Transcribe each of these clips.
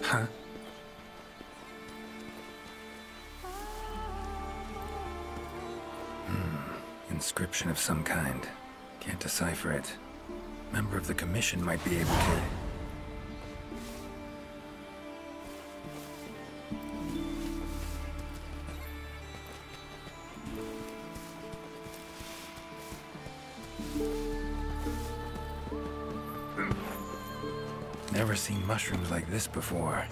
Huh? Inscription of some kind. Can't decipher it. Member of the Commission might be able to... Never seen mushrooms like this before.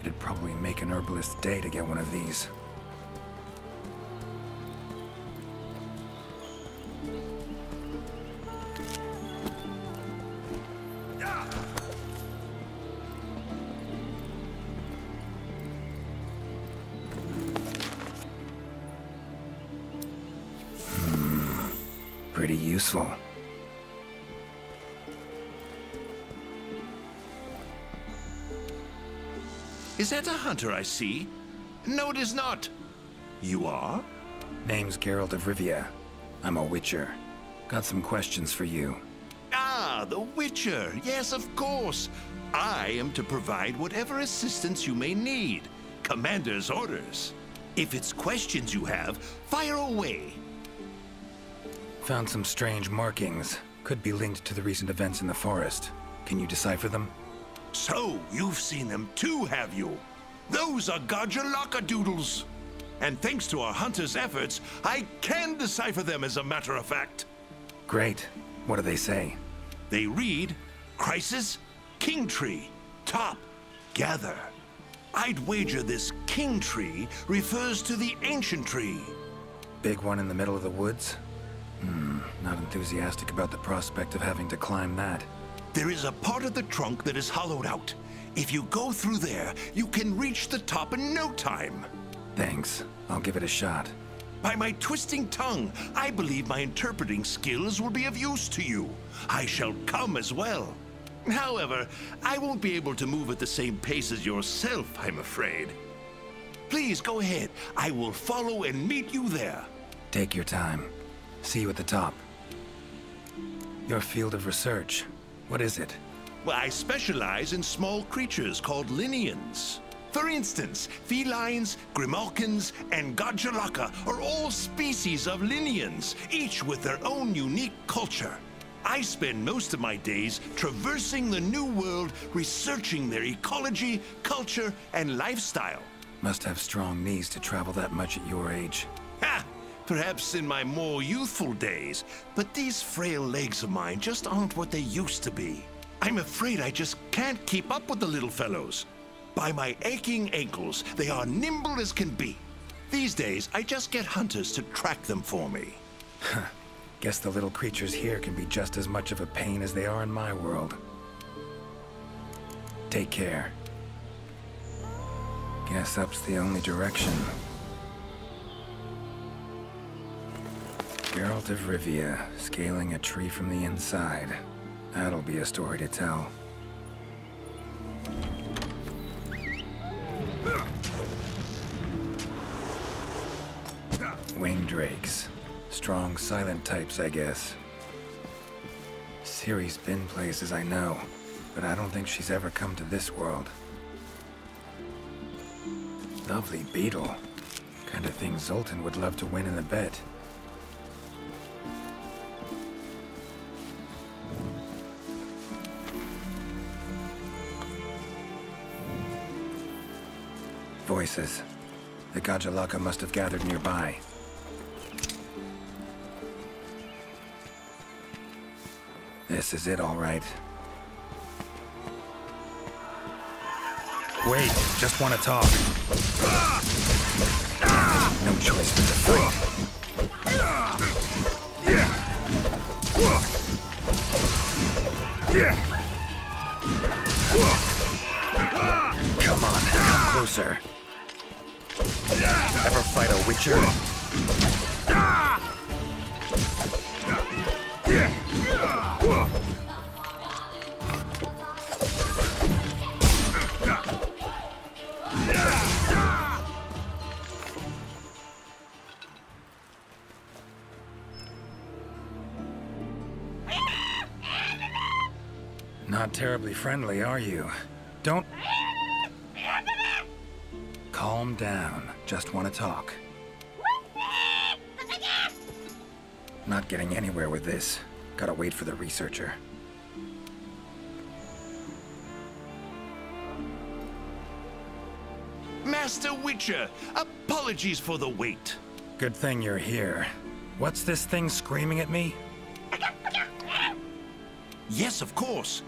It'd probably make an herbalist's day to get one of these. Pretty useful. Is that a hunter I see? No, it is not. You are? Name's Geralt of Rivia. I'm a witcher. Got some questions for you. Ah, the Witcher. Yes, of course. I am to provide whatever assistance you may need. Commander's orders. If it's questions you have, fire away. Found some strange markings. Could be linked to the recent events in the forest. Can you decipher them? So, you've seen them too, have you? Those are Gajalaka doodles. And thanks to our hunter's efforts, I can decipher them as a matter of fact. Great. What do they say? They read, Crisis, King Tree, Top, Gather. I'd wager this King Tree refers to the ancient tree. Big one in the middle of the woods? Not enthusiastic about the prospect of having to climb that. There is a part of the trunk that is hollowed out. If you go through there, you can reach the top in no time. Thanks. I'll give it a shot. By my twisting tongue, I believe my interpreting skills will be of use to you. I shall come as well. However, I won't be able to move at the same pace as yourself, I'm afraid. Please go ahead. I will follow and meet you there. Take your time. See you at the top. Your field of research. What is it? Well, I specialize in small creatures called Lynians. For instance, felines, grimalkins, and Gajalaka are all species of Lynians, each with their own unique culture. I spend most of my days traversing the New World, researching their ecology, culture, and lifestyle. Must have strong knees to travel that much at your age. Ha! Perhaps in my more youthful days, but these frail legs of mine just aren't what they used to be. I'm afraid I just can't keep up with the little fellows. By my aching ankles, they are nimble as can be. These days, I just get hunters to track them for me. Guess the little creatures here can be just as much of a pain as they are in my world. Take care. Guess up's the only direction. Geralt of Rivia, scaling a tree from the inside. That'll be a story to tell. Winged drakes. Strong, silent types, I guess. Ciri's been places, I know, but I don't think she's ever come to this world. Lovely beetle. Kind of thing Zoltan would love to win in a bet. Voices. The Gajalaka must have gathered nearby. This is it, all right. Wait, just want to talk. No choice but to fight. Come on, come closer. Ever fight a witcher? Not terribly friendly, are you? Don't... Calm down. Just want to talk. Not getting anywhere with this. Gotta wait for the researcher. Master Witcher, apologies for the wait. Good thing you're here. What's this thing screaming at me? Yes, of course.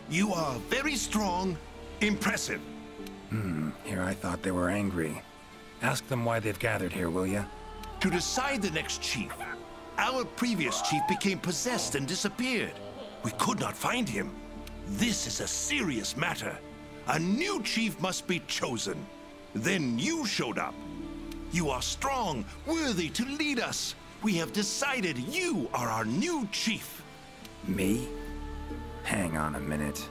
You are very strong. Impressive. Here I thought they were angry. Ask them why they've gathered here, will ya? To decide the next chief. Our previous chief became possessed and disappeared. We could not find him. This is a serious matter. A new chief must be chosen. Then you showed up. You are strong, worthy to lead us. We have decided you are our new chief. Me? Hang on a minute.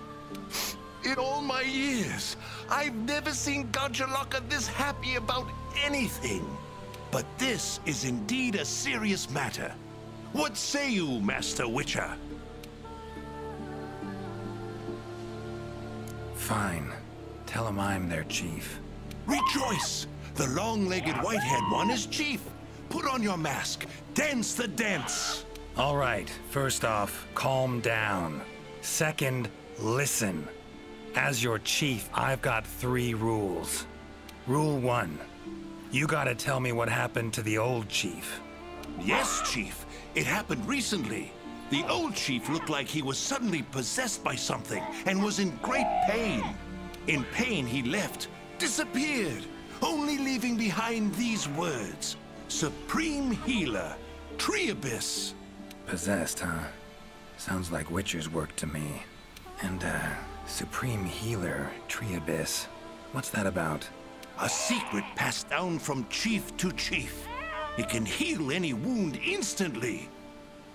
In all my years, I've never seen Gajalaka this happy about anything. But this is indeed a serious matter. What say you, Master Witcher? Fine. Tell him I'm their chief. Rejoice! The long-legged white-haired one is chief. Put on your mask. Dance the dance. All right. First off, calm down. Second, listen. As your chief, I've got 3 rules. Rule 1. You gotta tell me what happened to the old chief. Yes, Chief. It happened recently. The old chief looked like he was suddenly possessed by something and was in great pain. In pain, he left, disappeared, only leaving behind these words. Supreme Healer, Triabis. Possessed, huh? Sounds like Witcher's work to me. And, Supreme Healer, Triabis. What's that about? A secret passed down from chief to chief. It can heal any wound instantly.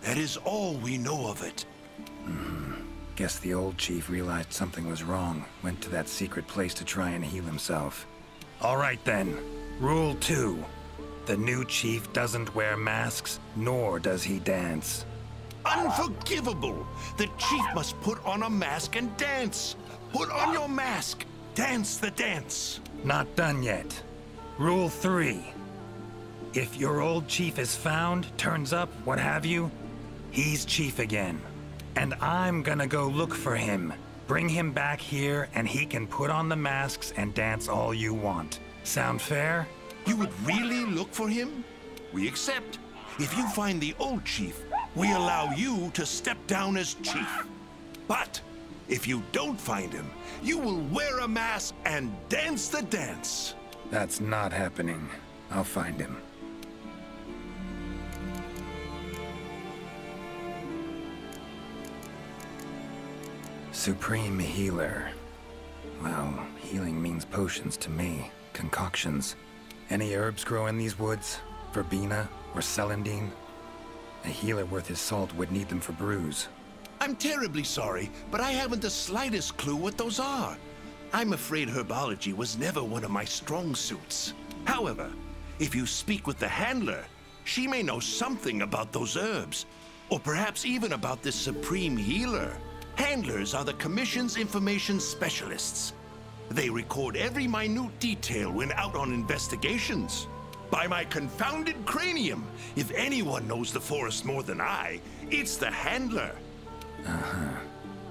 That is all we know of it. Guess the old chief realized something was wrong, went to that secret place to try and heal himself. All right then. Rule 2. The new chief doesn't wear masks, nor does he dance. Unforgivable! The chief must put on a mask and dance. Put on your mask. Dance the dance. Not done yet. Rule 3. If your old chief is found, turns up, what have you, he's chief again. And I'm gonna go look for him. Bring him back here, and he can put on the masks and dance all you want. Sound fair? You would really look for him? We accept. If you find the old chief, we allow you to step down as chief. But if you don't find him, you will wear a mask and dance the dance. That's not happening. I'll find him. Supreme Healer. Well, healing means potions to me. Concoctions. Any herbs grow in these woods? Verbena or celandine? A healer worth his salt would need them for brews. I'm terribly sorry, but I haven't the slightest clue what those are. I'm afraid herbology was never one of my strong suits. However, if you speak with the handler, she may know something about those herbs, or perhaps even about this supreme healer. Handlers are the Commission's information specialists. They record every minute detail when out on investigations. By my confounded cranium, if anyone knows the forest more than I, it's the handler.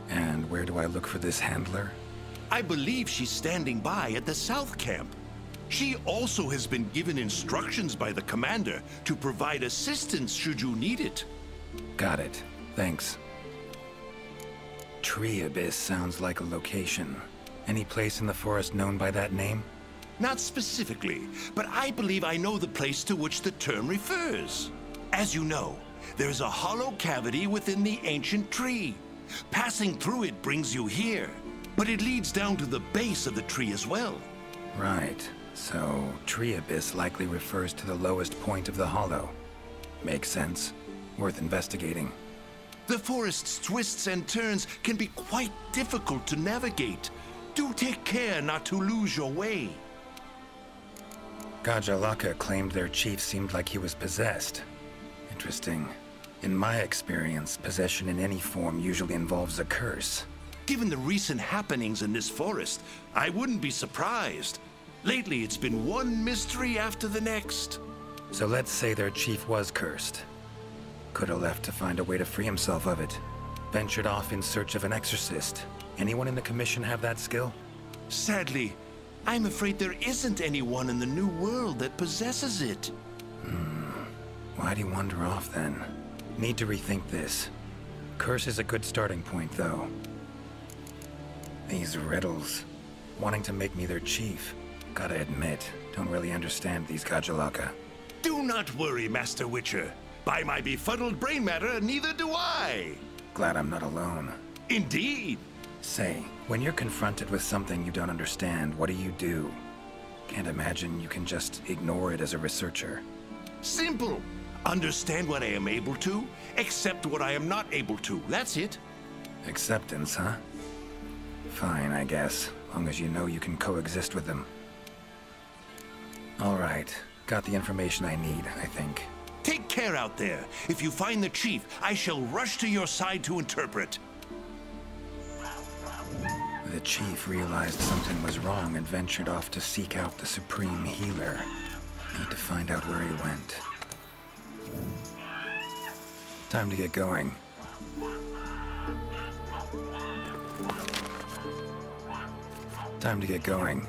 And where do I look for this handler? I believe she's standing by at the South Camp. She also has been given instructions by the commander to provide assistance should you need it. Got it. Thanks. Tree Abyss sounds like a location. Any place in the forest known by that name? Not specifically, but I believe I know the place to which the term refers. As you know, there's a hollow cavity within the ancient tree. Passing through it brings you here, but it leads down to the base of the tree as well. Right. So, Tree Abyss likely refers to the lowest point of the hollow. Makes sense. Worth investigating. The forest's twists and turns can be quite difficult to navigate. Do take care not to lose your way. Gajalaka claimed their chief seemed like he was possessed. Interesting. In my experience, possession in any form usually involves a curse. Given the recent happenings in this forest, I wouldn't be surprised. Lately, it's been one mystery after the next. So let's say their chief was cursed. Could have left to find a way to free himself of it. Ventured off in search of an exorcist. Anyone in the commission have that skill? Sadly, I'm afraid there isn't anyone in the New World that possesses it. Why'd he wander off then? Need to rethink this. Curse is a good starting point, though. These riddles. Wanting to make me their chief. Gotta admit, don't really understand these Gajalaka. Do not worry, Master Witcher. By my befuddled brain matter, neither do I. Glad I'm not alone. Indeed. Say, when you're confronted with something you don't understand, what do? Can't imagine you can just ignore it as a researcher. Simple. Understand what I am able to, accept what I am not able to. That's it. Acceptance, huh? Fine, I guess. Long as you know you can coexist with them. All right. Got the information I need, I think. Take care out there. If you find the chief, I shall rush to your side to interpret. The chief realized something was wrong and ventured off to seek out the supreme healer. Need to find out where he went. Time to get going. Time to get going.